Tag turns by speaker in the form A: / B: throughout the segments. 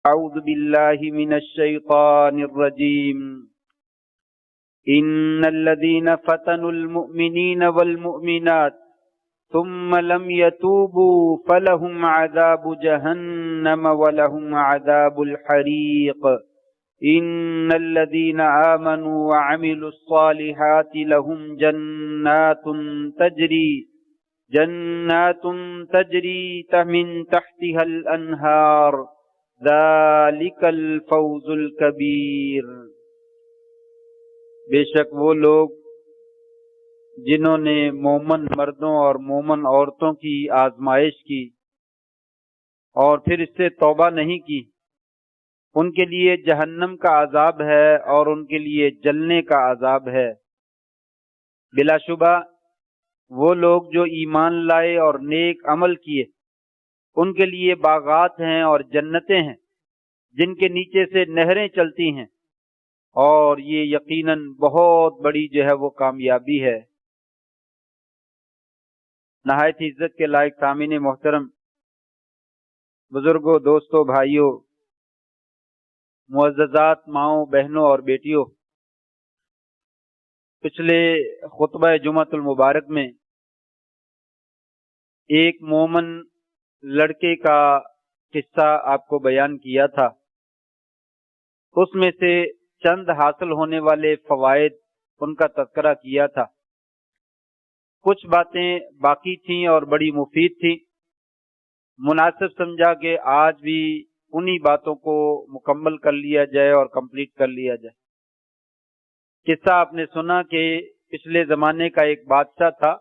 A: أعوذ بالله من الشيطان الرجيم إن الذين فتنوا المؤمنين والمؤمنات ثم لم يتوبوا فلهم عذاب جهنم ولهم عذاب الحريق إن الذين آمنوا وعملوا الصالحات لهم جنات تجري من تحتها الأنهار ذلك الفوز الكبير۔ بے شک وہ لوگ جنہوں نے مومن مردوں اور مومن عورتوں کی آزمائش کی اور پھر اس سے توبہ نہیں کی، ان کے لیے جہنم کا عذاب ہے اور ان کے لیے جلنے کا عذاب ہے۔ بلا شبہ وہ لوگ جو ایمان لائے اور نیک عمل کیے ان کے لیے باغات ہیں اور جنتیں ہیں جن کے نیچے سے نہریں چلتی ہیں، اور یہ یقیناً بہت بڑی وہ کامیابی ہے۔ نہایت عزت کے لائق سامعین محترم، بزرگوں، دوستوں، بھائیوں، معززات ماؤں، بہنوں اور بیٹیوں، پچھلے خطبہ جمعۃ المبارک میں ایک مومن لڑکے کا قصہ آپ کو بیان کیا تھا۔ اس میں سے چند حاصل ہونے والے فوائد ان کا تذکرہ کیا تھا۔ کچھ باتیں باقی تھیں اور بڑی مفید تھیں، مناسب سمجھا کہ آج بھی انہی باتوں کو مکمل کر لیا جائے اور کمپلیٹ کر لیا جائے۔ قصہ آپ نے سنا کہ پچھلے زمانے کا ایک بادشاہ تھا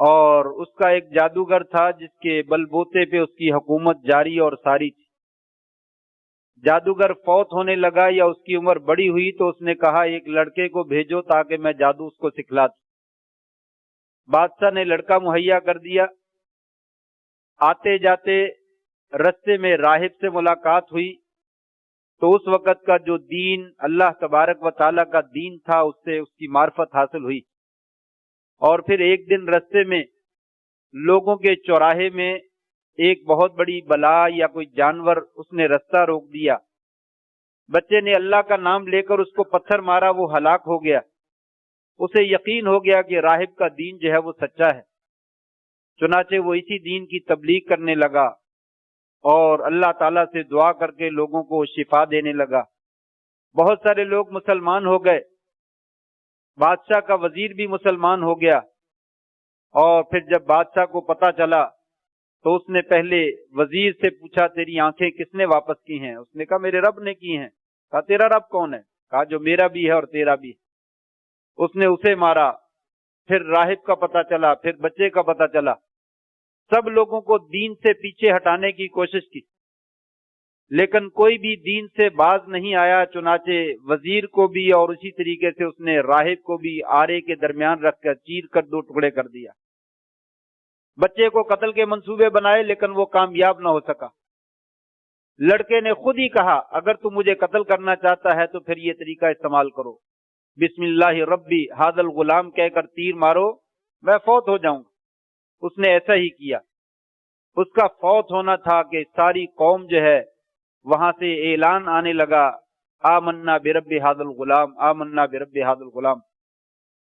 A: اور اس کا ایک جادوگر تھا جس کے بل بوتے پہ اس کی حکومت جاری اور ساری تھی۔ جادوگر فوت ہونے لگا یا اس کی عمر بڑی ہوئی تو اس نے کہا ایک لڑکے کو بھیجو تاکہ میں جادو اس کو سکھلا دوں۔ بادشاہ نے لڑکا مہیا کر دیا۔ آتے جاتے رستے میں راہب سے ملاقات ہوئی تو اس وقت کا جو دین اللہ تبارک و تعالیٰ کا دین تھا اس سے اس کی معرفت حاصل ہوئی، اور پھر ایک دن رستے میں لوگوں کے چوراہے میں ایک بہت بڑی بلا یا کوئی جانور اس نے رستہ روک دیا۔ بچے نے اللہ کا نام لے کر اس کو پتھر مارا، وہ ہلاک ہو گیا۔ اسے یقین ہو گیا کہ راہب کا دین وہ سچا ہے، چنانچہ وہ اسی دین کی تبلیغ کرنے لگا اور اللہ تعالیٰ سے دعا کر کے لوگوں کو شفا دینے لگا۔ بہت سارے لوگ مسلمان ہو گئے، بادشاہ کا وزیر بھی مسلمان ہو گیا، اور پھر جب بادشاہ کو پتا چلا تو اس نے پہلے وزیر سے پوچھا تیری آنکھیں کس نے واپس کی ہیں؟ اس نے کہا میرے رب نے کی ہیں۔ کہا تیرا رب کون ہے؟ کہا جو میرا بھی ہے اور تیرا بھی ہے۔ اس نے اسے مارا، پھر راہب کا پتا چلا، پھر بچے کا پتا چلا۔ سب لوگوں کو دین سے پیچھے ہٹانے کی کوشش کی لیکن کوئی بھی دین سے باز نہیں آیا، چنانچہ وزیر کو بھی اور اسی طریقے سے اس نے راہب کو بھی آرے کے درمیان رکھ کر چیر کر دو ٹکڑے کر دیا۔ بچے کو قتل کے منصوبے بنائے لیکن وہ کامیاب نہ ہو سکا۔ لڑکے نے خود ہی کہا اگر تم مجھے قتل کرنا چاہتا ہے تو پھر یہ طریقہ استعمال کرو، بسم اللہ ربی ھذا الغلام کہہ کر تیر مارو، میں فوت ہو جاؤں گا۔ اس نے ایسا ہی کیا۔ اس کا فوت ہونا تھا کہ ساری قوم وہاں سے اعلان آنے لگا آمنا برب ھذا الغلام، آمنا برب ھذا الغلام۔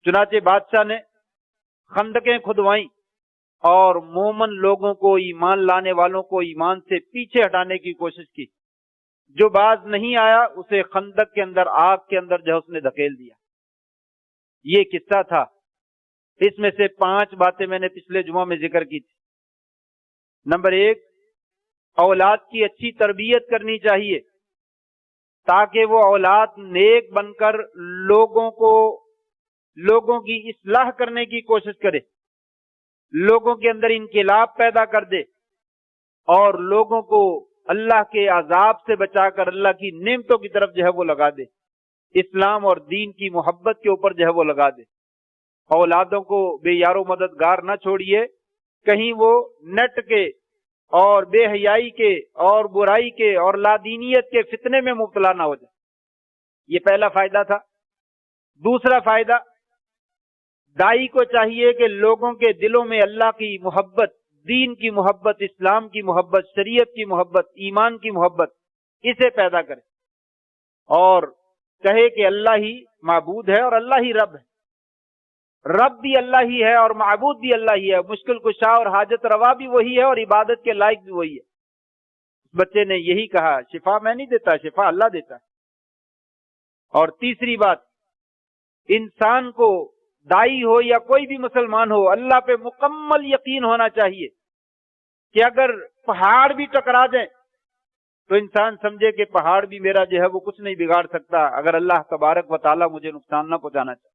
A: چنانچہ بادشاہ نے خندقیں کھدوائیں اور مومن لوگوں کو، ایمان لانے والوں کو ایمان سے پیچھے ہٹانے کی کوشش کی۔ جو باز نہیں آیا اسے خندق کے اندر، آگ کے اندر اس نے دھکیل دیا۔ یہ قصہ تھا۔ اس میں سے 5 باتیں میں نے پچھلے جمعہ میں ذکر کی تھی۔ نمبر 1، اولاد کی اچھی تربیت کرنی چاہیے تاکہ وہ اولاد نیک بن کر لوگوں کی اصلاح کرنے کی کوشش کرے، لوگوں کے اندر انقلاب پیدا کر دے اور لوگوں کو اللہ کے عذاب سے بچا کر اللہ کی نعمتوں کی طرف وہ لگا دے، اسلام اور دین کی محبت کے اوپر وہ لگا دے۔ اولادوں کو بے یار و مددگار نہ چھوڑیے، کہیں وہ نٹ کے اور بے حیائی کے اور برائی کے اور لادینیت کے فتنے میں مبتلا نہ ہو جائے۔ یہ پہلا فائدہ تھا۔ دوسرا فائدہ، دائی کو چاہیے کہ لوگوں کے دلوں میں اللہ کی محبت، دین کی محبت، اسلام کی محبت، شریعت کی محبت، ایمان کی محبت، اسے پیدا کرے اور کہے کہ اللہ ہی معبود ہے اور اللہ ہی رب ہے، رب بھی اللہ ہی ہے اور معبود بھی اللہ ہی ہے، مشکل کشا اور حاجت روا بھی وہی ہے اور عبادت کے لائق بھی وہی ہے۔ بچے نے یہی کہا، شفا میں نہیں دیتا، شفا اللہ دیتا ہے۔ اور تیسری بات، انسان کو دائی ہو یا کوئی بھی مسلمان ہو، اللہ پہ مکمل یقین ہونا چاہیے کہ اگر پہاڑ بھی ٹکرا جائیں تو انسان سمجھے کہ پہاڑ بھی میرا جو ہے وہ کچھ نہیں بگاڑ سکتا اگر اللہ تبارک و تعالیٰ مجھے نقصان نہ پہنچانا چاہے۔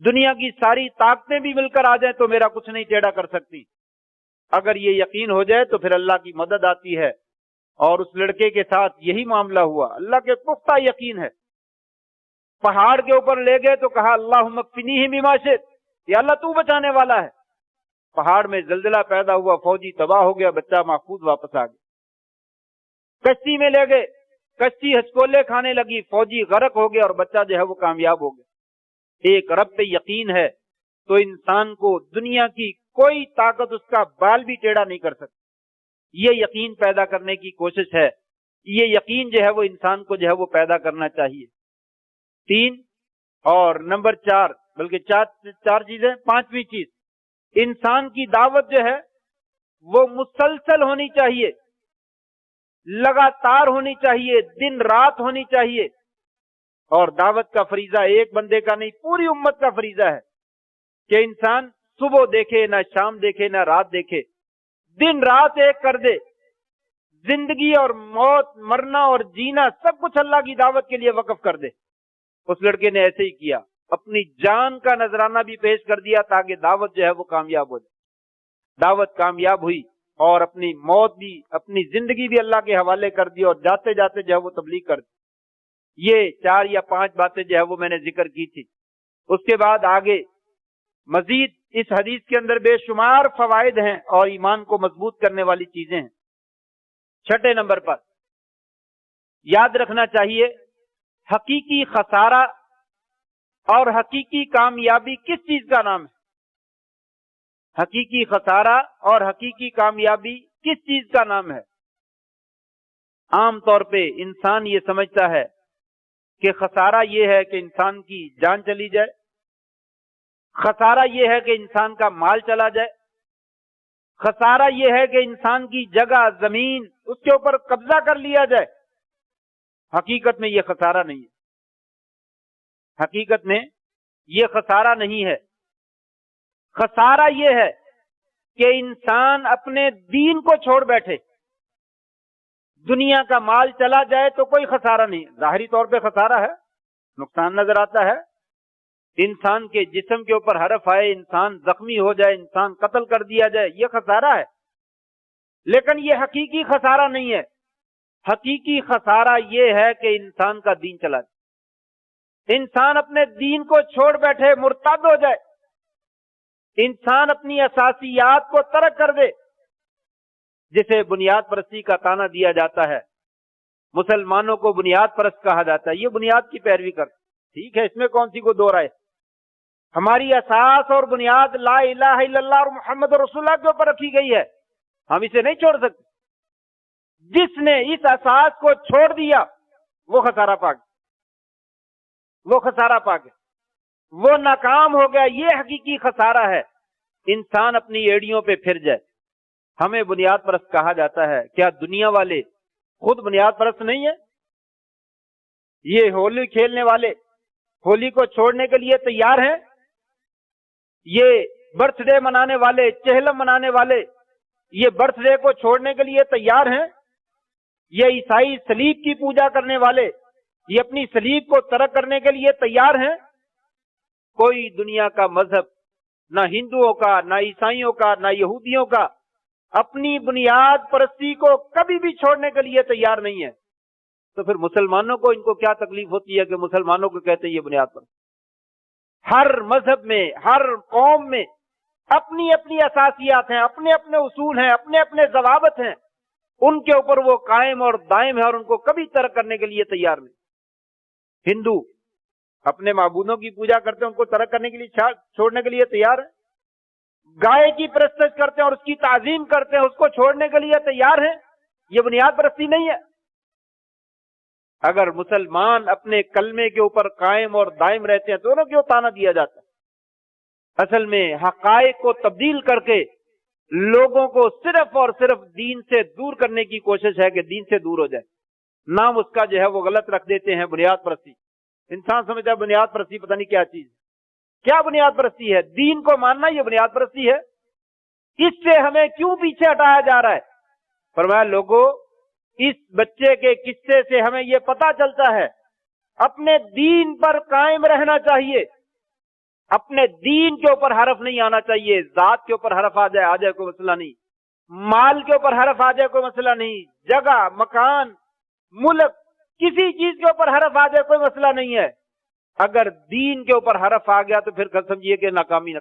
A: دنیا کی ساری طاقتیں بھی مل کر آ جائیں تو میرا کچھ نہیں ٹیڑھا کر سکتی۔ اگر یہ یقین ہو جائے تو پھر اللہ کی مدد آتی ہے، اور اس لڑکے کے ساتھ یہی معاملہ ہوا۔ اللہ کے پختہ یقین ہے، پہاڑ کے اوپر لے گئے تو کہا اللہم اکفنیہ بما شئت، یا اللہ تو بچانے والا ہے۔ پہاڑ میں زلزلہ پیدا ہوا، فوجی تباہ ہو گیا، بچہ محفوظ واپس آ گیا۔ کشتی میں لے گئے، کشتی ہچکولے کھانے لگی، فوجی غرق ہو گیا اور بچہ جو ہے وہ کامیاب ہو گیا۔ ایک رب پہ یقین ہے تو انسان کو دنیا کی کوئی طاقت اس کا بال بھی ٹیڑھا نہیں کر سکتی۔ یہ یقین پیدا کرنے کی کوشش ہے، یہ یقین جو ہے وہ انسان کو جو ہے وہ پیدا کرنا چاہیے۔ 3 اور نمبر 4، بلکہ چار چیزیں، 5ویں چیز، انسان کی دعوت جو ہے وہ مسلسل ہونی چاہیے، لگاتار ہونی چاہیے، دن رات ہونی چاہیے۔ اور دعوت کا فریضہ ایک بندے کا نہیں، پوری امت کا فریضہ ہے کہ انسان صبح دیکھے نہ شام دیکھے نہ رات دیکھے، دن رات ایک کر دے، زندگی اور موت، مرنا اور جینا سب کچھ اللہ کی دعوت کے لیے وقف کر دے۔ اس لڑکے نے ایسے ہی کیا، اپنی جان کا نذرانہ بھی پیش کر دیا تاکہ دعوت جو ہے وہ کامیاب ہو جائے۔ دعوت کامیاب ہوئی اور اپنی موت بھی، اپنی زندگی بھی اللہ کے حوالے کر دی اور جاتے جاتے جو ہے وہ تبلیغ کر دی۔ یہ 4 یا 5 باتیں جو ہے وہ میں نے ذکر کی تھی۔ اس کے بعد آگے مزید اس حدیث کے اندر بے شمار فوائد ہیں اور ایمان کو مضبوط کرنے والی چیزیں ہیں۔ 6 نمبر پر یاد رکھنا چاہیے، حقیقی خسارہ اور حقیقی کامیابی کس چیز کا نام ہے؟ حقیقی خسارہ اور حقیقی کامیابی کس چیز کا نام ہے؟ عام طور پہ انسان یہ سمجھتا ہے کہ خسارہ یہ ہے کہ انسان کی جان چلی جائے، خسارہ یہ ہے کہ انسان کا مال چلا جائے، خسارہ یہ ہے کہ انسان کی جگہ، زمین، اس کے اوپر قبضہ کر لیا جائے۔ حقیقت میں یہ خسارہ نہیں ہے، حقیقت میں یہ خسارہ نہیں ہے۔ خسارہ یہ ہے کہ انسان اپنے دین کو چھوڑ بیٹھے۔ دنیا کا مال چلا جائے تو کوئی خسارہ نہیں، ظاہری طور پہ خسارہ ہے، نقصان نظر آتا ہے۔ انسان کے جسم کے اوپر حرف آئے، انسان زخمی ہو جائے، انسان قتل کر دیا جائے، یہ خسارہ ہے، لیکن یہ حقیقی خسارہ نہیں ہے۔ حقیقی خسارہ یہ ہے کہ انسان کا دین چلا جائے، انسان اپنے دین کو چھوڑ بیٹھے، مرتد ہو جائے، انسان اپنی اساسیات کو ترک کر دے، جسے بنیاد پرستی کا طعنہ دیا جاتا ہے۔ مسلمانوں کو بنیاد پرست کہا جاتا ہے، یہ بنیاد کی پیروی کر، ٹھیک ہے، اس میں کون سی کو دو رائے؟ ہماری اساس اور بنیاد لا الہ الا اللہ اور محمد رسول اللہ کے اوپر رکھی گئی ہے، ہم اسے نہیں چھوڑ سکتے۔ جس نے اس اساس کو چھوڑ دیا وہ خسارہ پا گیا، وہ خسارہ پا گیا، وہ ناکام ہو گیا۔ یہ حقیقی خسارہ ہے، انسان اپنی ایڑیوں پہ پھر جائے۔ ہمیں بنیاد پرست کہا جاتا ہے، کیا دنیا والے خود بنیاد پرست نہیں ہے؟ یہ ہولی کھیلنے والے ہولی کو چھوڑنے کے لیے تیار ہیں؟ یہ برتھ ڈے منانے والے، چہلم منانے والے، یہ برتھ ڈے کو چھوڑنے کے لیے تیار ہیں؟ یہ عیسائی صلیب کی پوجا کرنے والے، یہ اپنی صلیب کو ترک کرنے کے لیے تیار ہیں؟ کوئی دنیا کا مذہب، نہ ہندوؤں کا، نہ عیسائیوں کا، نہ یہودیوں کا، اپنی بنیاد پرستی کو کبھی بھی چھوڑنے کے لیے تیار نہیں ہے۔ تو پھر مسلمانوں کو ان کو کیا تکلیف ہوتی ہے کہ مسلمانوں کو کہتے ہیں یہ بنیاد پرست؟ ہر مذہب میں، ہر قوم میں اپنی اپنی اساسیات ہیں، اپنے اپنے اصول ہیں، اپنے اپنے ضوابط ہیں، ان کے اوپر وہ قائم اور دائم ہے اور ان کو کبھی ترک کرنے کے لیے تیار نہیں۔ ہندو اپنے معبودوں کی پوجا کرتے ہیں، ان کو ترک کرنے کے لیے، چھوڑنے کے لیے تیار ہے؟ گائے کی پرستش کرتے ہیں اور اس کی تعظیم کرتے ہیں، اس کو چھوڑنے کے لیے تیار ہیں، یہ بنیاد پرستی نہیں ہے؟ اگر مسلمان اپنے کلمے کے اوپر قائم اور دائم رہتے ہیں تو انہیں کیوں تانا دیا جاتا ہے؟ اصل میں حقائق کو تبدیل کر کے لوگوں کو صرف اور صرف دین سے دور کرنے کی کوشش ہے کہ دین سے دور ہو جائے. نام اس کا جو ہے وہ غلط رکھ دیتے ہیں، بنیاد پرستی. انسان سمجھتا ہے بنیاد پرستی پتہ نہیں کیا چیز ہے. کیا بنیاد پرستی ہے؟ دین کو ماننا یہ بنیاد پرستی ہے. اس سے ہمیں کیوں پیچھے ہٹایا جا رہا ہے؟ فرمایا لوگوں، اس بچے کے قصے سے ہمیں یہ پتا چلتا ہے اپنے دین پر قائم رہنا چاہیے. اپنے دین کے اوپر حرف نہیں آنا چاہیے. ذات کے اوپر حرف آ جائے کوئی مسئلہ نہیں، مال کے اوپر حرف آ جائے کوئی مسئلہ نہیں، جگہ، مکان، ملک، کسی چیز کے اوپر حرف آ جائے کوئی مسئلہ نہیں ہے. اگر دین کے اوپر حرف آ گیا تو پھر سمجھیے کہ ناکامی.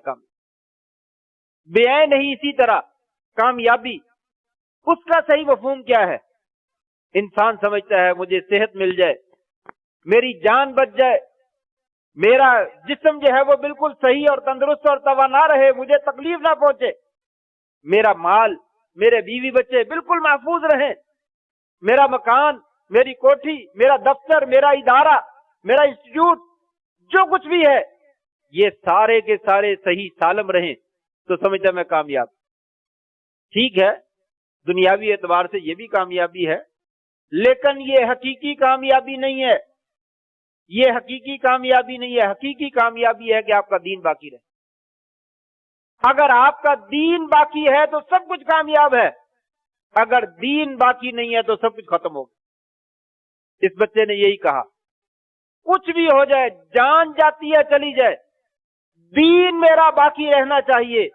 A: بے عین نہیں. اسی طرح کامیابی، اس کا صحیح مفہوم کیا ہے؟ انسان سمجھتا ہے مجھے صحت مل جائے، میری جان بچ جائے، میرا جسم جو ہے وہ بالکل صحیح اور تندرست اور توانا رہے، مجھے تکلیف نہ پہنچے، میرا مال، میرے بیوی بچے بالکل محفوظ رہیں، میرا مکان، میری کوٹھی، میرا دفتر، میرا ادارہ، میرا انسٹیٹیوٹ، جو کچھ بھی ہے یہ سارے کے سارے صحیح سالم رہیں تو سمجھتا میں کامیاب. ٹھیک ہے، دنیاوی اعتبار سے یہ بھی کامیابی ہے، لیکن یہ حقیقی کامیابی نہیں ہے. یہ حقیقی کامیابی نہیں ہے. حقیقی کامیابی ہے کہ آپ کا دین باقی رہے. اگر آپ کا دین باقی ہے تو سب کچھ کامیاب ہے، اگر دین باقی نہیں ہے تو سب کچھ ختم ہو گیا. اس بچے نے یہی کہا، کچھ بھی ہو جائے، جان جاتی ہے چلی جائے، دین میرا باقی رہنا چاہیے،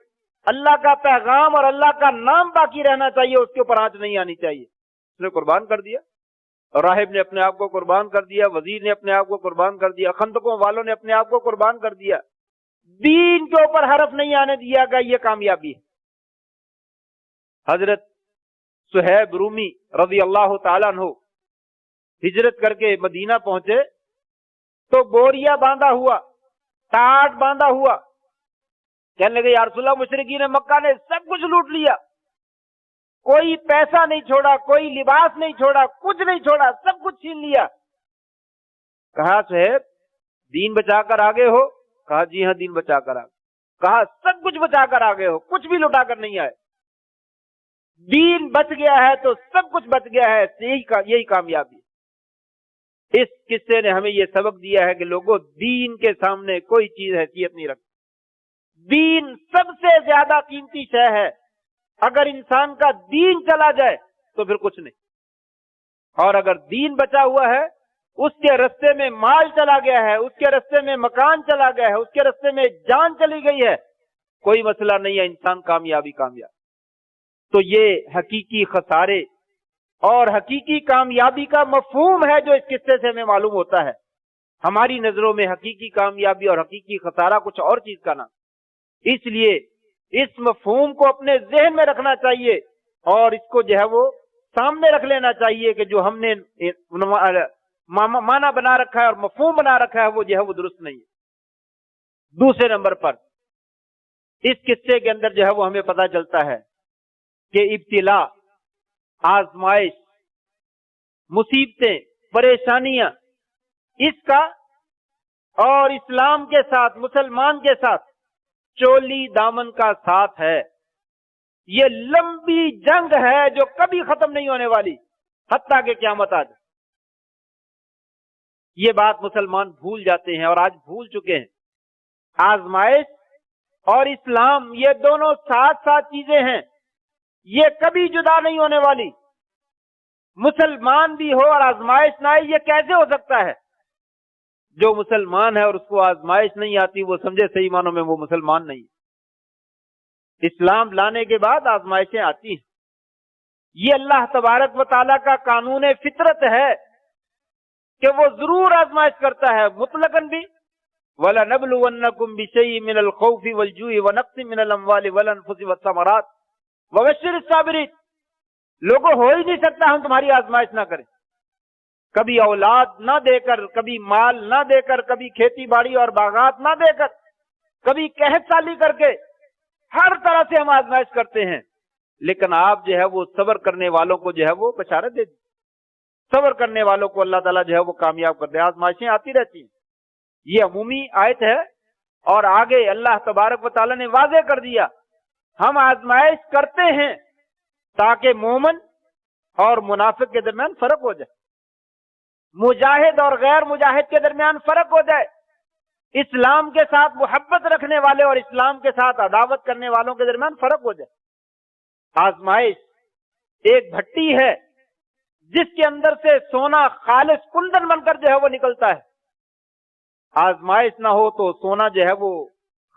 A: اللہ کا پیغام اور اللہ کا نام باقی رہنا چاہیے، اس کے اوپر آنچ نہیں آنی چاہیے. اس نے قربان کر دیا. راہب نے اپنے آپ کو قربان کر دیا، وزیر نے اپنے آپ کو قربان کر دیا، خندقوں والوں نے اپنے آپ کو قربان کر دیا. دین کے اوپر حرف نہیں آنے دیا گیا، یہ کامیابی ہے. حضرت صہیب رومی رضی اللہ تعالیٰ عنہ ہجرت کر کے مدینہ پہنچے تو بوریا باندھا ہوا، ٹاٹ باندھا ہوا، کہنے لگے یا رسول اللہ مشرکین مکہ نے سب کچھ لوٹ لیا، کوئی پیسہ نہیں چھوڑا، کوئی لباس نہیں چھوڑا، کچھ نہیں چھوڑا، سب کچھ چھین لیا. کہا صہیب دین بچا کر آگے ہو؟ کہا جی ہاں دین بچا کر آگے. کہا سب کچھ بچا کر آگے ہو، کچھ بھی لٹا کر نہیں آئے. دین بچ گیا ہے تو سب کچھ بچ گیا ہے، یہی کامیابی. اس قصے نے ہمیں یہ سبق دیا ہے کہ لوگوں، دین کے سامنے کوئی چیز حیثیت نہیں رکھتی. دین سب سے زیادہ قیمتی شے ہے. اگر انسان کا دین چلا جائے تو پھر کچھ نہیں، اور اگر دین بچا ہوا ہے، اس کے رستے میں مال چلا گیا ہے، اس کے رستے میں مکان چلا گیا ہے، اس کے رستے میں جان چلی گئی ہے، کوئی مسئلہ نہیں ہے، انسان کامیاب. تو یہ حقیقی خسارے اور حقیقی کامیابی کا مفہوم ہے جو اس قصے سے ہمیں معلوم ہوتا ہے. ہماری نظروں میں حقیقی کامیابی اور حقیقی خسارہ کچھ اور چیز کا نام. اس لیے اس مفہوم کو اپنے ذہن میں رکھنا چاہیے اور اس کو جو ہے وہ سامنے رکھ لینا چاہیے کہ جو ہم نے معنی بنا رکھا ہے اور مفہوم بنا رکھا ہے وہ جو ہے وہ درست نہیں ہے. دوسرے نمبر پر اس قصے کے اندر جو ہے وہ ہمیں پتہ چلتا ہے کہ ابتلا، آزمائش، مصیبتیں، پریشانیاں، اس کا اور اسلام کے ساتھ، مسلمان کے ساتھ چولی دامن کا ساتھ ہے. یہ لمبی جنگ ہے جو کبھی ختم نہیں ہونے والی حتیٰ کہ قیامت آ جائے. یہ بات مسلمان بھول جاتے ہیں اور آج بھول چکے ہیں. آزمائش اور اسلام یہ دونوں ساتھ ساتھ چیزیں ہیں، یہ کبھی جدا نہیں ہونے والی. مسلمان بھی ہو اور آزمائش نہ آئے، یہ کیسے ہو سکتا ہے؟ جو مسلمان ہے اور اس کو آزمائش نہیں آتی وہ سمجھے صحیح معنوں میں وہ مسلمان نہیں. اسلام لانے کے بعد آزمائشیں آتی ہیں. یہ اللہ تبارک و تعالیٰ کا قانون فطرت ہے کہ وہ ضرور آزمائش کرتا ہے مطلقاً بھی. وَلَنَبْلُوَنَّكُمْ بِشَيْءٍ مِّنَ الْخَوْفِ وَالْجُوعِ وَنَقْصٍ مِّنَ الْأَمْوَالِ وَالْأَنفُسِ وَالثَّمَرَاتِ وَبَشِّرِ الصَّابِرِينَ. لوگوں ہو ہی نہیں سکتا ہم تمہاری آزمائش نہ کریں. کبھی اولاد نہ دے کر، کبھی مال نہ دے کر، کبھی کھیتی باڑی اور باغات نہ دے کر، کبھی قحط سالی کر کے، ہر طرح سے ہم آزمائش کرتے ہیں، لیکن آپ جو ہے وہ صبر کرنے والوں کو جو ہے وہ بشارت دے دی، صبر کرنے والوں کو اللہ تعالیٰ جو ہے وہ کامیاب کر دے۔ آزمائشیں آتی رہتی ہیں، یہ عمومی آیت ہے، اور آگے اللہ تبارک و تعالیٰ نے واضح کر دیا ہم آزمائش کرتے ہیں تاکہ مومن اور منافق کے درمیان فرق ہو جائے، مجاہد اور غیر مجاہد کے درمیان فرق ہو جائے، اسلام کے ساتھ محبت رکھنے والے اور اسلام کے ساتھ عداوت کرنے والوں کے درمیان فرق ہو جائے۔ آزمائش ایک بھٹی ہے جس کے اندر سے سونا خالص کندن بن کر جو ہے وہ نکلتا ہے، آزمائش نہ ہو تو سونا جو ہے وہ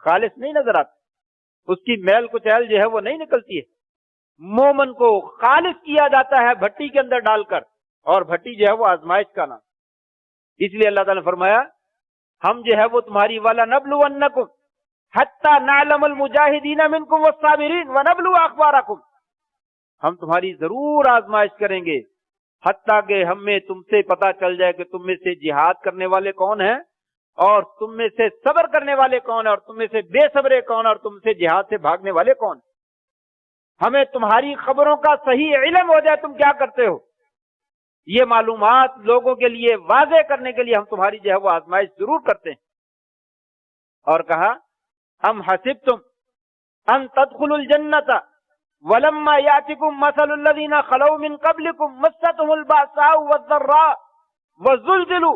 A: خالص نہیں نظر آتا، اس کی میل کچیل جو ہے وہ نہیں نکلتی ہے۔ مومن کو خالص کیا جاتا ہے بھٹی کے اندر ڈال کر، اور بھٹی جو ہے وہ آزمائش کا نام۔ اس لیے اللہ تعالیٰ نے فرمایا ہم جو ہے وہ تمہاری وَلَنَبْلُوَنَّكُمْ حَتَّى نَعْلَمَ الْمُجَاهِدِينَ مِنْكُمْ وَالصَّابِرِينَ وَنَبْلُوَ أَخْبَارَكُمْ، ہم تمہاری ضرور آزمائش کریں گے حتیٰ کہ ہمیں تم سے پتا چل جائے کہ تم میں سے جہاد کرنے والے کون ہیں اور تم میں سے صبر کرنے والے کون ہیں اور تم میں سے بے صبرے کون اور تم سے جہاد سے بھاگنے والے کون۔ ہمیں تمہاری خبروں کا صحیح علم ہو جائے تم کیا کرتے ہو، یہ معلومات لوگوں کے لیے واضح کرنے کے لیے ہم تمہاری جو ہے وہ آزمائش ضرور کرتے ہیں۔ اور کہا ام حسبتم ان تدخلوا الجنۃ ولما یاتکم مثل الذین خلوا من قبلکم مستهم البأساء والضراء وزلزلوا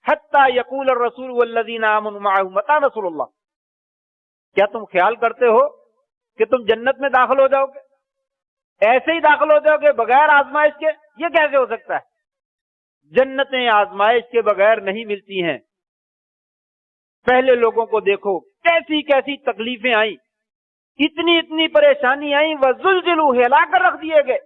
A: حتی یقول الرسول والذین آمنوا معه متى نصر اللہ، کیا تم خیال کرتے ہو کہ تم جنت میں داخل ہو جاؤ گے، ایسے ہی داخل ہو جاؤ گے بغیر آزمائش کے؟ یہ کیسے ہو سکتا ہے؟ جنتیں آزمائش کے بغیر نہیں ملتی ہیں۔ پہلے لوگوں کو دیکھو کیسی کیسی تکلیفیں آئیں، اتنی اتنی پریشانی آئیں، وزلزلوا ہلا کر رکھ دیے گئے،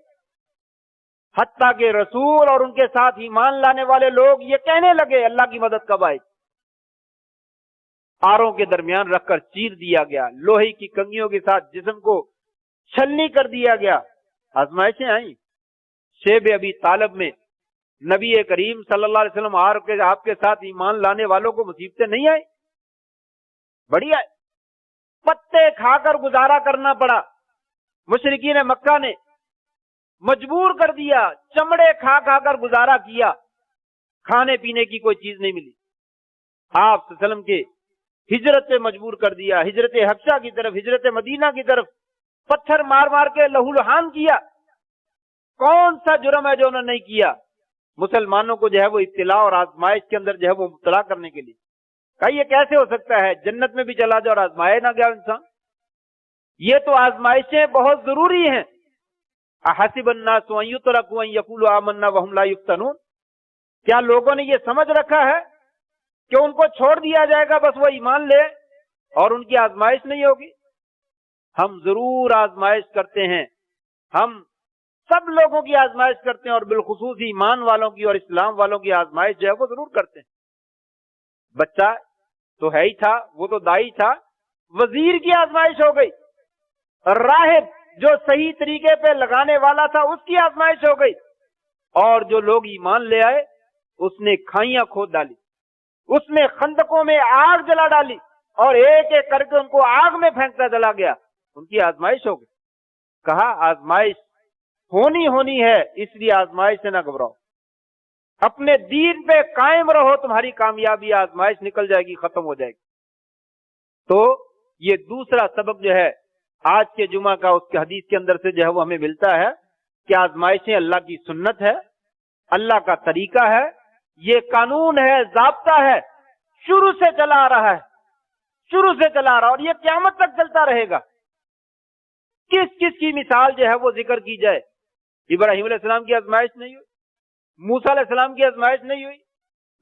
A: حتیٰ کہ رسول اور ان کے ساتھ ایمان لانے والے لوگ یہ کہنے لگے اللہ کی مدد کب آئے؟ آروں کے درمیان رکھ کر چیر دیا گیا، لوہے کی کنگھیوں کے ساتھ جسم کو چھلنی کر دیا گیا۔ آزمائشیں آئیں۔ شیب ابی طالب میں نبی کریم صلی اللہ علیہ وسلم آپ کے ساتھ ایمان لانے والوں کو مصیبتیں نہیں آئی؟ بڑی آئی، پتے کھا کر گزارا کرنا پڑا، مشرکین مکہ نے مجبور کر دیا، چمڑے کھا کھا کر گزارا کیا، کھانے پینے کی کوئی چیز نہیں ملی۔ آپ صلی اللہ علیہ وسلم کے ہجرت پہ مجبور کر دیا، ہجرت حبشہ کی طرف، ہجرت مدینہ کی طرف، پتھر مار مار کے لہو لہان کیا۔ کون سا جرم ہے جو انہوں نے نہیں کیا؟ مسلمانوں کو جو ہے وہ ابتلا اور آزمائش کے اندر جو ہے وہ مبتلا کرنے کے لیے۔ کہا یہ کیسے ہو سکتا ہے جنت میں بھی چلا جاؤ اور آزمائے نہ گیا انسان؟ یہ تو آزمائشیں بہت ضروری ہیں۔ احسب الناس ان یترکوا ان یقولوا آمنا وهم لا یفتنون، کیا لوگوں نے یہ سمجھ رکھا ہے کہ ان کو چھوڑ دیا جائے گا بس وہ ایمان لے اور ان کی آزمائش نہیں ہوگی؟ ہم ضرور آزمائش کرتے ہیں، ہم سب لوگوں کی آزمائش کرتے ہیں، اور بالخصوص ایمان والوں کی اور اسلام والوں کی آزمائش جو ہے وہ ضرور کرتے ہیں۔ بچہ تو ہے ہی تھا، وہ تو دائی تھا، وزیر کی آزمائش ہو گئی، راہب جو صحیح طریقے پہ لگانے والا تھا اس کی آزمائش ہو گئی، اور جو لوگ ایمان لے آئے اس نے کھائیاں کھود ڈالی، اس نے خندقوں میں آگ جلا ڈالی اور ایک ایک کر کے ان کو آگ میں پھینکتا چلا گیا، ان کی آزمائش ہو گئی۔ کہا آزمائش ہونی ہے، اس لیے آزمائش سے نہ گھبراؤ، اپنے دین پہ قائم رہو، تمہاری کامیابی آزمائش نکل جائے گی، ختم ہو جائے گی۔ تو یہ دوسرا سبق جو ہے آج کے جمعہ کا، اس کے حدیث کے اندر سے جو ہے وہ ہمیں ملتا ہے کہ آزمائشیں اللہ کی سنت ہے، اللہ کا طریقہ ہے، یہ قانون ہے، ضابطہ ہے، شروع سے چلا آ رہا ہے، شروع سے چلا آ رہا ہے، اور یہ قیامت تک چلتا رہے گا۔ کس کس کی مثال جو ہے وہ ذکر کی جائے؟ ابراہیم علیہ السلام کی آزمائش نہیں ہوئی، موسیٰ علیہ السلام کی آزمائش نہیں ہوئی،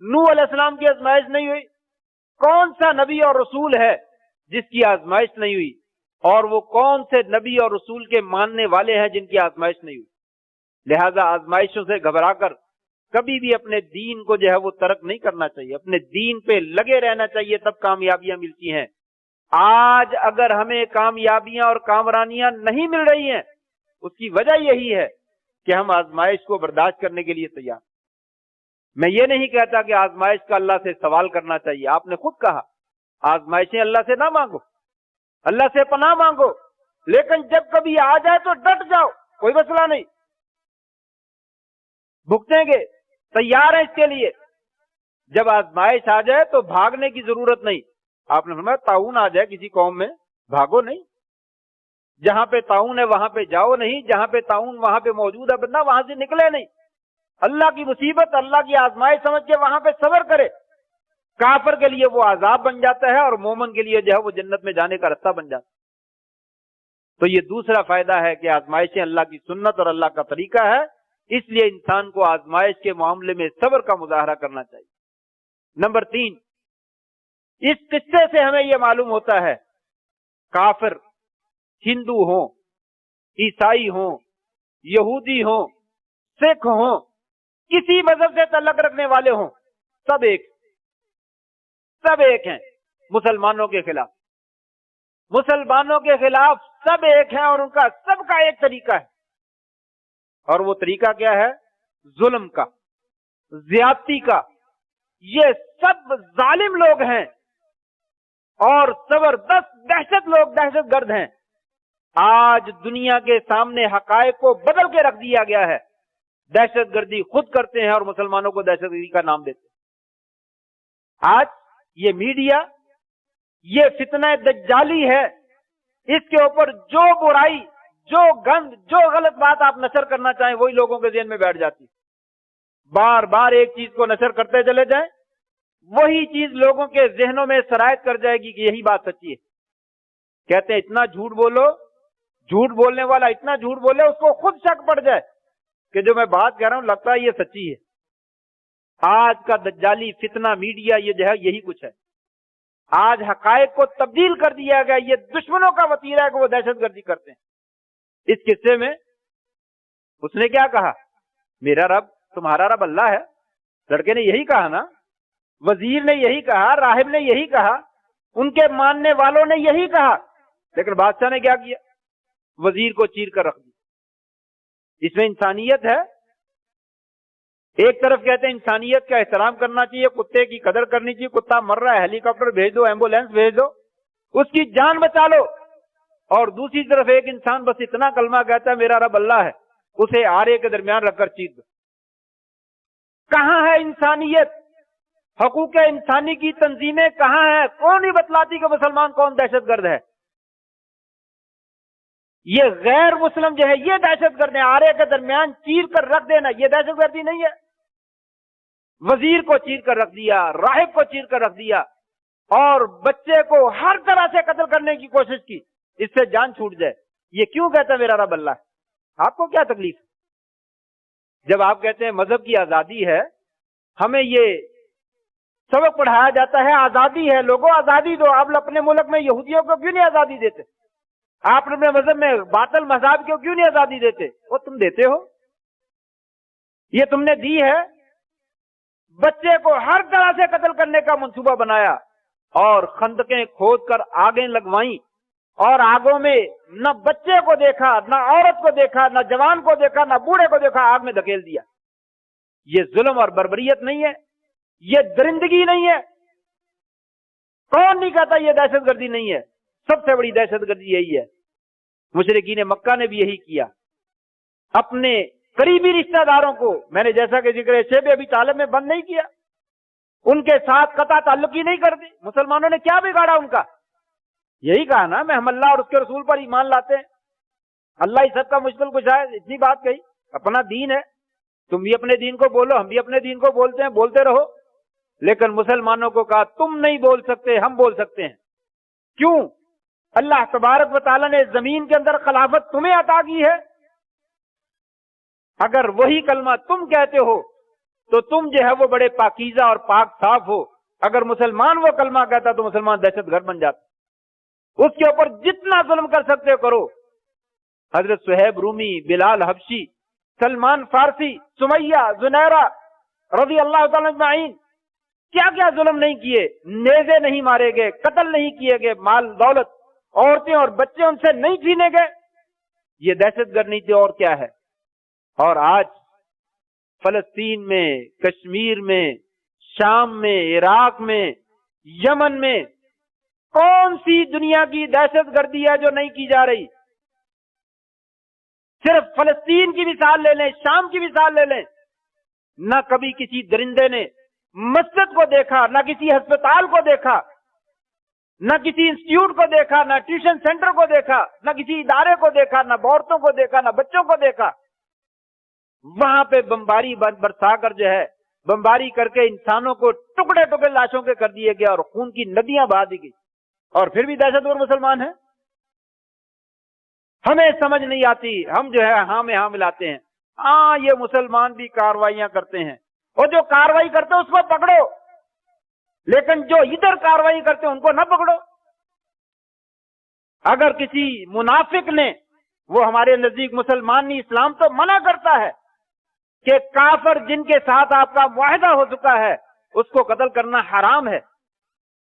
A: نوح علیہ السلام کی آزمائش نہیں ہوئی۔ کون سا نبی اور رسول ہے جس کی آزمائش نہیں ہوئی؟ اور وہ کون سے نبی اور رسول کے ماننے والے ہیں جن کی آزمائش نہیں ہوئی؟ لہذا آزمائشوں سے گھبرا کر کبھی بھی اپنے دین کو جو ہے وہ ترک نہیں کرنا چاہیے، اپنے دین پہ لگے رہنا چاہیے، تب کامیابیاں ملتی ہیں۔ آج اگر ہمیں کامیابیاں اور کامرانیاں نہیں مل رہی ہیں، اس کی وجہ یہی ہے کہ ہم آزمائش کو برداشت کرنے کے لیے تیار۔ میں یہ نہیں کہتا کہ آزمائش کا اللہ سے سوال کرنا چاہیے، آپ نے خود کہا آزمائشیں اللہ سے نہ مانگو، اللہ سے پناہ مانگو، لیکن جب کبھی آ جائے تو ڈٹ جاؤ، کوئی مسئلہ نہیں، بھگتیں گے، تیار ہیں اس کے لیے۔ جب آزمائش آ جائے تو بھاگنے کی ضرورت نہیں۔ آپ نے فرمایا طاعون آ جائے کسی قوم میں، بھاگو نہیں، جہاں پہ طاعون ہے وہاں پہ جاؤ نہیں، جہاں پہ طاعون وہاں پہ موجود ہے بندہ وہاں سے نکلے نہیں۔ اللہ کی مصیبت، اللہ کی آزمائش سمجھ کے وہاں پہ صبر کرے۔ کافر کے لیے وہ عذاب بن جاتا ہے اور مومن کے لیے جو ہے وہ جنت میں جانے کا رستہ بن جاتا ہے۔ تو یہ دوسرا فائدہ ہے کہ آزمائشیں اللہ کی سنت اور اللہ کا طریقہ ہے، اس لیے انسان کو آزمائش کے معاملے میں صبر کا مظاہرہ کرنا چاہیے۔ نمبر 3، اس قصے سے ہمیں یہ معلوم ہوتا ہے کافر ہندو ہوں، عیسائی ہوں، یہودی ہوں، سکھ ہوں، کسی مذہب سے تعلق رکھنے والے ہوں، سب ایک ہیں مسلمانوں کے خلاف۔ مسلمانوں کے خلاف سب ایک ہیں اور ان کا سب کا ایک طریقہ ہے، اور وہ طریقہ کیا ہے؟ ظلم کا، زیادتی کا۔ یہ سب ظالم لوگ ہیں اور زبردست دہشت لوگ، دہشت گرد ہیں۔ آج دنیا کے سامنے حقائق کو بدل کے رکھ دیا گیا ہے، دہشت گردی خود کرتے ہیں اور مسلمانوں کو دہشت گردی کا نام دیتے ہیں۔ آج یہ میڈیا، یہ فتنہ دجالی ہے، اس کے اوپر جو برائی، جو گند، جو غلط بات آپ نشر کرنا چاہیں وہی لوگوں کے ذہن میں بیٹھ جاتی ہے۔ بار بار ایک چیز کو نشر کرتے چلے جائیں، وہی چیز لوگوں کے ذہنوں میں سرایت کر جائے گی کہ یہی بات سچی ہے۔ کہتے ہیں اتنا جھوٹ بولو، جھوٹ بولنے والا اتنا جھوٹ بولے اس کو خود شک پڑ جائے کہ جو میں بات کہہ رہا ہوں لگتا ہے یہ سچی ہے۔ آج کا دجالی فتنہ میڈیا یہ جو ہے یہی کچھ ہے۔ آج حقائق کو تبدیل کر دیا گیا، یہ دشمنوں کا وتیرہ ہے کہ وہ دہشت گردی کرتے ہیں۔ اس قصے میں اس نے کیا کہا؟ میرا رب، تمہارا رب اللہ ہے۔ لڑکے نے یہی کہا نا، وزیر نے یہی کہا، راہب نے یہی کہا، ان کے ماننے والوں نے یہی کہا، لیکن بادشاہ نے کیا کیا؟ وزیر کو چیر کر رکھ دیا۔ اس میں انسانیت ہے؟ ایک طرف کہتے ہیں انسانیت کا احترام کرنا چاہیے، کتے کی قدر کرنی چاہیے، کتا مر رہا ہے ہیلی کاپٹر بھیج دو، ایمبولینس بھیج دو، اس کی جان بچا لو۔ اور دوسری طرف ایک انسان بس اتنا کلمہ کہتا ہے میرا رب اللہ ہے، اسے آرے کے درمیان رکھ کر چیر دو۔ کہاں ہے انسانیت؟ حقوق انسانی کی تنظیمیں کہاں ہیں؟ کون ہی بتلاتی کہ مسلمان کون دہشت گرد ہے؟ یہ غیر مسلم جو ہے یہ دہشت گرد ہے۔ آرے کے درمیان چیر کر رکھ دینا یہ دہشت گردی نہیں ہے؟ وزیر کو چیر کر رکھ دیا، راہب کو چیر کر رکھ دیا، اور بچے کو ہر طرح سے قتل کرنے کی کوشش کی، اس سے جان چھوٹ جائے۔ یہ کیوں کہتا ہے میرا رب اللہ ہے؟ آپ کو کیا تکلیف ہے؟ جب آپ کہتے ہیں مذہب کی آزادی ہے، ہمیں یہ سبق پڑھایا جاتا ہے آزادی ہے، لوگوں آزادی دو۔ آپ اپنے ملک میں یہودیوں کو کیوں نہیں آزادی دیتے؟ آپ اپنے مذہب میں باطل مذہب کو کیوں نہیں آزادی دیتے؟ وہ تم دیتے ہو، یہ تم نے دی ہے۔ بچے کو ہر طرح سے قتل کرنے کا منصوبہ بنایا اور خندقیں کھود کر آگیں لگوائیں، اور آگوں میں نہ بچے کو دیکھا، نہ عورت کو دیکھا، نہ جوان کو دیکھا، نہ بوڑھے کو دیکھا، آگ میں دھکیل دیا۔ یہ ظلم اور بربریت نہیں ہے؟ یہ درندگی نہیں ہے؟ کون نہیں کہتا یہ دہشت گردی نہیں ہے؟ سب سے بڑی دہشت گردی یہی ہے۔ مشرکین مکہ نے بھی یہی کیا، اپنے قریبی رشتہ داروں کو، میں نے جیسا کہ ذکر شیب ابی طالب میں بند نہیں کیا، ان کے ساتھ قطع تعلق ہی نہیں کر دی۔ مسلمانوں نے کیا بگاڑا ان کا؟ یہی کہا نا میں ہم اللہ اور اس کے رسول پر ایمان لاتے ہیں، اللہ ہی سب کا مشکل کشا ہے، اتنی بات کہی۔ اپنا دین ہے، تم بھی اپنے دین کو بولو، ہم بھی اپنے دین کو بولتے ہیں، بولتے رہو۔ لیکن مسلمانوں کو کہا تم نہیں بول سکتے، ہم بول سکتے ہیں۔ کیوں؟ اللہ تبارک و تعالیٰ نے زمین کے اندر خلافت تمہیں عطا کی ہے۔ اگر وہی کلمہ تم کہتے ہو تو تم جو ہے وہ بڑے پاکیزہ اور پاک صاف ہو۔ اگر مسلمان وہ کلمہ کہتا تو مسلمان دہشت گرد بن جاتا۔ اس کے اوپر جتنا ظلم کر سکتے ہو کرو۔ حضرت صہیب رومی، بلال حبشی، سلمان فارسی، سمیہ، زنیرہ رضی اللہ تعالیٰ اجمعین، کیا کیا ظلم نہیں کیے، نیزے نہیں مارے گئے، قتل نہیں کیے گئے، مال دولت، عورتیں اور بچے ان سے نہیں چھینے گئے۔ یہ دہشت گرد نہیں تھی اور کیا ہے؟ اور آج فلسطین میں، کشمیر میں، شام میں، عراق میں، یمن میں کون سی دنیا کی دہشت گردی ہے جو نہیں کی جا رہی؟ صرف فلسطین کی مثال لے لیں، شام کی مثال لے لیں، نہ کبھی کسی درندے نے مسجد کو دیکھا، نہ کسی ہسپتال کو دیکھا، نہ کسی انسٹیٹیوٹ کو دیکھا، نہ ٹیوشن سینٹر کو دیکھا، نہ کسی ادارے کو دیکھا، نہ عورتوں کو دیکھا، نہ بچوں کو دیکھا۔ وہاں پہ بمباری برسا کر جو ہے، بمباری کر کے انسانوں کو ٹکڑے ٹکڑے لاشوں کے کر دیے گیا اور خون کی ندیاں بہا دی گئی، اور پھر بھی دہشت گرد مسلمان ہیں۔ ہمیں سمجھ نہیں آتی، ہم جو ہے ہاں میں ہاں ملاتے ہیں، ہاں یہ مسلمان بھی کارروائیاں کرتے ہیں، اور جو کارروائی کرتے ہیں اس کو پکڑو، لیکن جو ادھر کارروائی کرتے ہیں ان کو نہ پکڑو۔ اگر کسی منافق نے، وہ ہمارے نزدیک مسلمان نہیں، اسلام تو منع کرتا ہے کہ کافر جن کے ساتھ آپ کا معاہدہ ہو چکا ہے اس کو قتل کرنا حرام ہے۔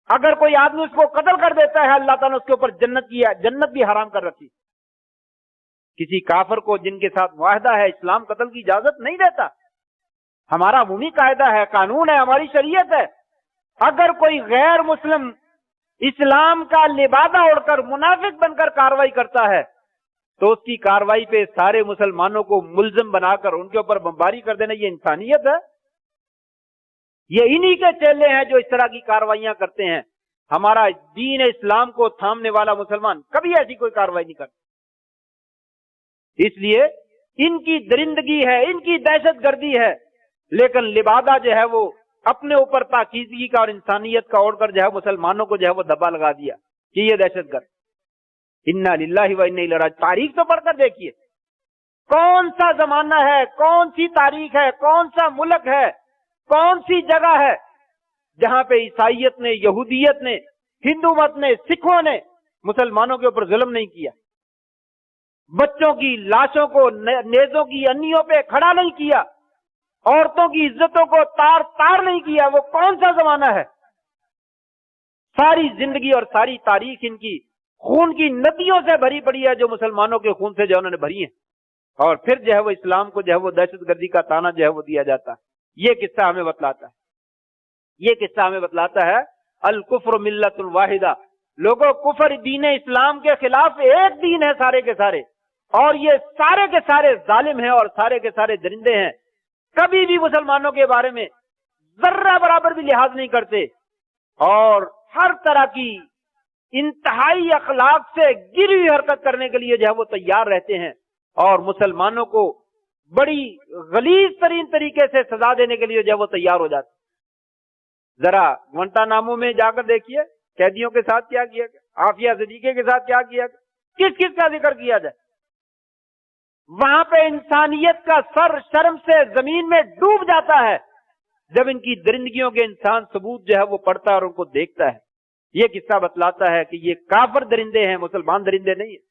A: اگر کوئی آدمی اس کو قتل کر دیتا ہے، اللہ تعالیٰ نے اس کے اوپر جنت بھی حرام کر رکھی۔ کسی کافر کو جن کے ساتھ معاہدہ ہے، اسلام قتل کی اجازت نہیں دیتا۔ ہمارا عمومی قاعدہ ہے، قانون ہے، ہماری شریعت ہے۔ اگر کوئی غیر مسلم اسلام کا لبادہ اوڑھ کر منافق بن کر کارروائی کرتا ہے تو اس کی کارروائی پہ سارے مسلمانوں کو ملزم بنا کر ان کے اوپر بمباری کر دینا، یہ انسانیت ہے؟ یہ انہی کے چیلے ہیں جو اس طرح کی کارروائیاں کرتے ہیں۔ ہمارا دین اسلام کو تھامنے والا مسلمان کبھی ایسی کوئی کارروائی نہیں کرتا۔ اس لیے ان کی درندگی ہے، ان کی دہشت گردی ہے، لیکن لبادہ جو ہے وہ اپنے اوپر پاکیزگی کا اور انسانیت کا اوڑھ کر جو ہے مسلمانوں کو جو ہے وہ دبا لگا دیا کہ یہ دہشت گرد۔ انا للہ و انا الیہ راجعون۔ تاریخ تو پڑھ کر دیکھیے، کون سا زمانہ ہے، کون سی تاریخ ہے، کون سا ملک ہے، کون سی جگہ ہے جہاں پہ عیسائیت نے، یہودیت نے، ہندو مت نے، سکھوں نے مسلمانوں کے اوپر ظلم نہیں کیا، بچوں کی لاشوں کو نیزوں کی انیوں پہ کھڑا نہیں کیا، عورتوں کی عزتوں کو تار تار نہیں کیا؟ وہ کون سا زمانہ ہے؟ ساری زندگی اور ساری تاریخ ان کی خون کی ندیوں سے بھری پڑی ہے، جو مسلمانوں کے خون سے جو انہوں نے بھری ہیں، اور پھر جو ہے وہ اسلام کو جو ہے وہ دہشت گردی کا تانا جو ہے وہ دیا جاتا ہے۔ یہ قصہ ہمیں بتلاتا ہے، یہ قصہ ہمیں بتلاتا ہے الکفر ملت الواحدہ۔ لوگوں، کفر دین اسلام کے خلاف ایک دین ہے سارے کے سارے، اور یہ سارے کے سارے ظالم ہیں اور سارے کے سارے درندے ہیں، کبھی بھی مسلمانوں کے بارے میں ذرہ برابر بھی لحاظ نہیں کرتے، اور ہر طرح کی انتہائی اخلاق سے گری ہوئی حرکت کرنے کے لیے جو ہے وہ تیار رہتے ہیں، اور مسلمانوں کو بڑی غلیظ ترین طریقے سے سزا دینے کے لیے جو ہے وہ تیار ہو جاتے ہیں۔ ذرا گوانٹانامو میں جا کر دیکھیے قیدیوں کے ساتھ کیا کیا گیا، عافیہ صدیقہ کے ساتھ کیا کیا گیا، کس کس کا ذکر کیا جائے۔ وہاں پہ انسانیت کا سر شرم سے زمین میں ڈوب جاتا ہے جب ان کی درندگیوں کے انسان ثبوت جو ہے وہ پڑھتا ہے اور ان کو دیکھتا ہے۔ یہ قصہ بتلاتا ہے کہ یہ کافر درندے ہیں، مسلمان درندے نہیں ہیں۔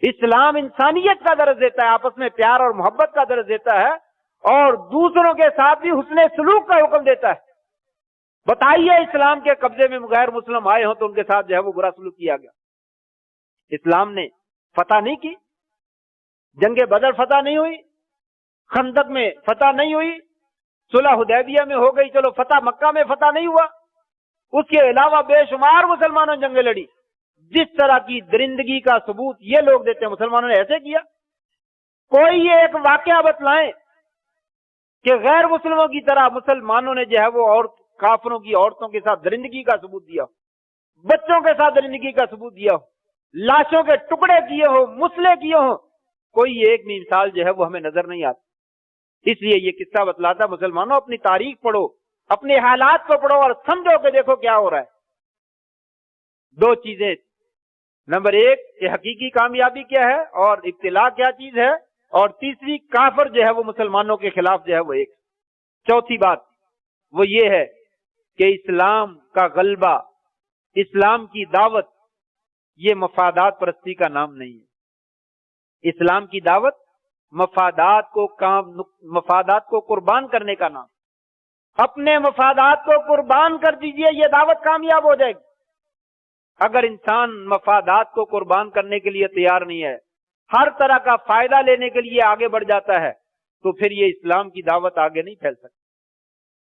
A: اسلام انسانیت کا درس دیتا ہے، آپس میں پیار اور محبت کا درس دیتا ہے، اور دوسروں کے ساتھ بھی حسن سلوک کا حکم دیتا ہے۔ بتائیے اسلام کے قبضے میں غیر مسلم آئے ہوں تو ان کے ساتھ جو ہے وہ برا سلوک کیا گیا۔ اسلام نے فتح نہیں کی، جنگ بدر فتح نہیں ہوئی، خندق میں فتح نہیں ہوئی، صلح حدیبیہ میں ہو گئی، چلو فتح مکہ میں فتح نہیں ہوا، اس کے علاوہ بے شمار مسلمانوں نے جنگیں لڑی۔ جس طرح کی درندگی کا ثبوت یہ لوگ دیتے ہیں، مسلمانوں نے ایسے کیا؟ کوئی یہ ایک واقعہ بتلائیں کہ غیر مسلموں کی طرح مسلمانوں نے جو ہے وہ اور کافروں کی عورتوں کے ساتھ درندگی کا ثبوت دیا ہو، بچوں کے ساتھ درندگی کا ثبوت دیا ہو، لاشوں کے ٹکڑے کیے ہو، مسلے کیے ہو۔ کوئی ایک بھی مثال جو ہے وہ ہمیں نظر نہیں آتی۔ اس لیے یہ قصہ بتلاتا، مسلمانوں اپنی تاریخ پڑھو، اپنے حالات کو پڑھو اور سمجھو کہ دیکھو کیا ہو رہا ہے۔ دو چیزیں، نمبر ایک کہ حقیقی کامیابی کیا ہے اور ابتلا کیا چیز ہے، اور تیسری کافر جو ہے وہ مسلمانوں کے خلاف جو ہے وہ ایک۔ چوتھی بات وہ یہ ہے کہ اسلام کا غلبہ، اسلام کی دعوت، یہ مفادات پرستی کا نام نہیں ہے۔ اسلام کی دعوت مفادات کو قربان کرنے کا نام۔ اپنے مفادات کو قربان کر دیجئے، یہ دعوت کامیاب ہو جائے گی۔ اگر انسان مفادات کو قربان کرنے کے لیے تیار نہیں ہے، ہر طرح کا فائدہ لینے کے لیے آگے بڑھ جاتا ہے، تو پھر یہ اسلام کی دعوت آگے نہیں پھیل سکتی۔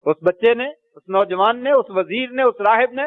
A: اس بچے نے، اس نوجوان نے، اس وزیر نے، اس راہب نے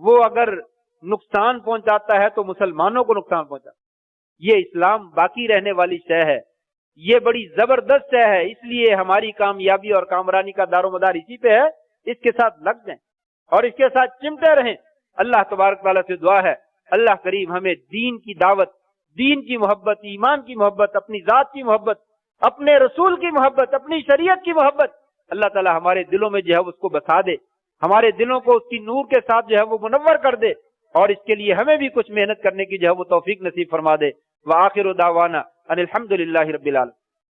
A: وہ اگر نقصان پہنچاتا ہے تو مسلمانوں کو نقصان پہنچاتا ہے۔ یہ اسلام باقی رہنے والی شے ہے، یہ بڑی زبردست شے ہے، اس لیے ہماری کامیابی اور کامرانی کا دار و مدار اسی پہ ہے۔ اس کے ساتھ لگ جائیں اور اس کے ساتھ چمٹے رہیں۔ اللہ تبارک تعالیٰ سے دعا ہے اللہ کریم ہمیں دین کی دعوت، دین کی محبت، ایمان کی محبت، اپنی ذات کی محبت، اپنے رسول کی محبت، اپنی شریعت کی محبت اللہ تعالیٰ ہمارے دلوں میں جو ہے اس کو بسا دے، ہمارے دلوں کو اس کی نور کے ساتھ جو ہے وہ منور کر دے، اور اس کے لیے ہمیں بھی کچھ محنت کرنے کی جو ہے وہ توفیق نصیب فرما دے۔ وآخر دعوانا ان الحمد للہ رب العالمین۔